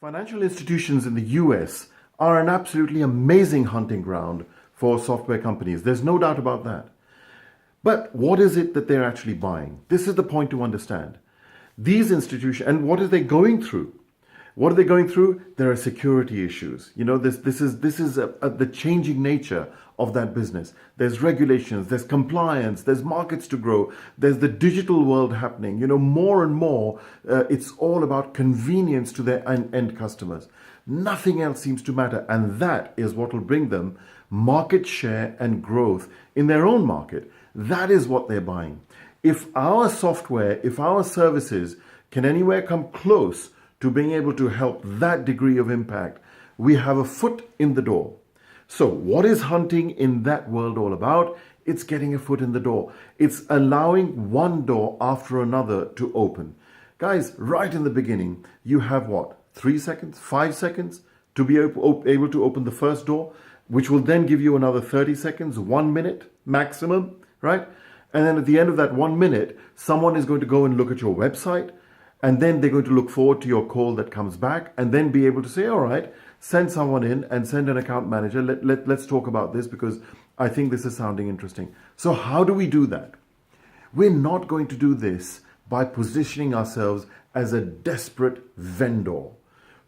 Financial institutions in the US are an absolutely amazing hunting ground for software companies. There's no doubt about that. But what is it that they're actually buying? This is the point to understand. These institutions, and what are they going through? What are they going through? There are security issues. This is the changing nature of that business. There's regulations, there's compliance, there's markets to grow, there's the digital world happening. More and more, it's all about convenience to their end customers. Nothing else seems to matter, and that is what will bring them market share and growth in their own market. That is what they're buying. If our software, if our services can anywhere come close to being able to help that degree of impact, we have a foot in the door. So what is hunting in that world all about? It's getting a foot in the door. It's allowing one door after another to open. Guys, right in the beginning, you have what? 3 seconds, 5 seconds to be able to open the first door, which will then give you another 30 seconds, 1 minute maximum, right? And then at the end of that 1 minute, someone is going to go and look at your website, and then they're going to look forward to your call that comes back and then be able to say, all right, send someone in and send an account manager. Let's talk about this because I think this is sounding interesting. So how do we do that? We're not going to do this by positioning ourselves as a desperate vendor.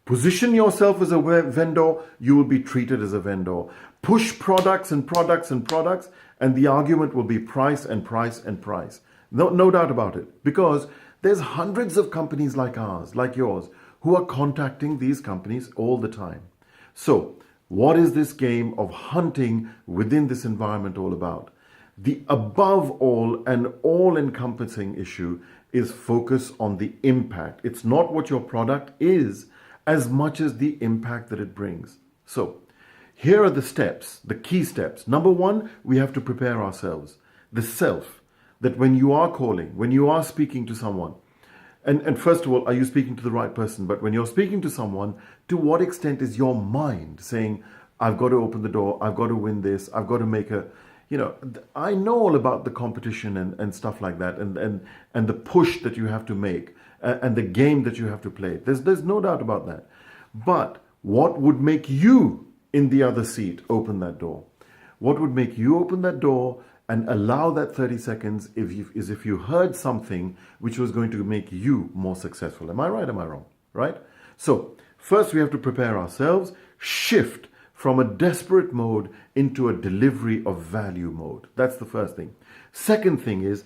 Position yourself as a vendor, you will be treated as a vendor. Push products and products and products, and the argument will be price and price and price. No doubt about it. Because there's hundreds of companies like ours, like yours, who are contacting these companies all the time. So, what is this game of hunting within this environment all about? The above all and all-encompassing issue is focus on the impact. It's not what your product is as much as the impact that it brings. So, here are the steps, the key steps. Number one, we have to prepare ourselves. The self, that when you are calling, when you are speaking to someone, and first of all, are you speaking to the right person? But when you're speaking to someone, to what extent is your mind saying, I've got to open the door, I've got to win this, I've got to make I know all about the competition and stuff like that, and the push that you have to make, and the game that you have to play. There's no doubt about that. But what would make you in the other seat open that door? What would make you open that door and allow that 30 seconds if you heard something which was going to make you more successful? Am I right? Am I wrong? Right? So first we have to prepare ourselves, shift from a desperate mode into a delivery of value mode. That's the first thing. Second thing is,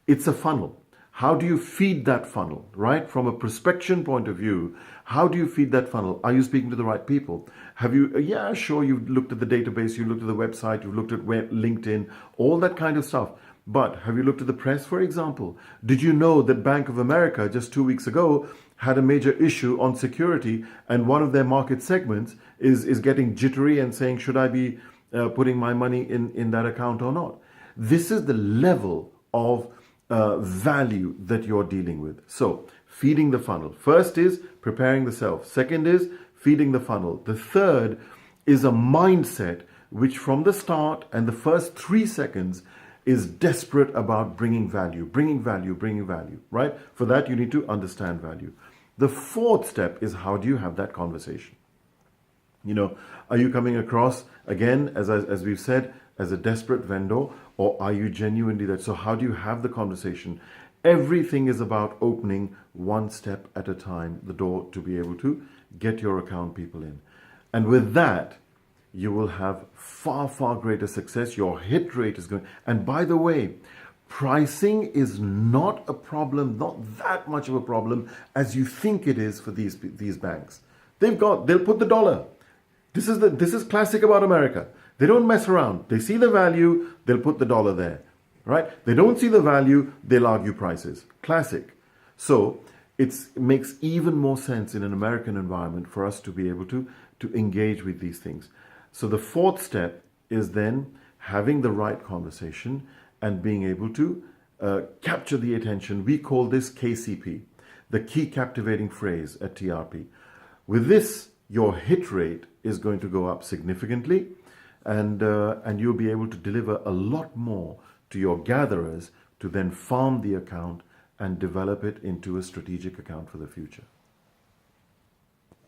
it's a funnel. How do you feed that funnel, right? From a prospection point of view, how do you feed that funnel? Are you speaking to the right people? Have you, yeah, sure, you've looked at the database, you looked at the website, you've looked at LinkedIn, all that kind of stuff. But have you looked at the press, for example? Did you know that Bank of America just 2 weeks ago had a major issue on security, and one of their market segments is getting jittery and saying, should I be putting my money in that account or not? This is the level of value that you're dealing with. So feeding the funnel. First is preparing the self. Second is feeding the funnel. The third is a mindset which from the start and the first 3 seconds is desperate about bringing value, right? For that, you need to understand value. The fourth step is, how do you have that conversation? Are you coming across, again, as we've said, as a desperate vendor, or are you genuinely that? So how do you have the conversation? Everything is about opening one step at a time, the door to be able to get your account people in. And with that, you will have far, far greater success. Your hit rate is going. And by the way, pricing is not a problem, not that much of a problem as you think it is for these banks. They'll put the dollar. This is classic about America. They don't mess around. They see the value, they'll put the dollar there, right? They don't see the value, they'll argue prices. Classic. So it makes even more sense in an American environment for us to be able to engage with these things. So the fourth step is then having the right conversation and being able to capture the attention. We call this KCP, the key captivating phrase at TRP. With this, your hit rate is going to go up significantly, and you'll be able to deliver a lot more to your gatherers to then farm the account and develop it into a strategic account for the future.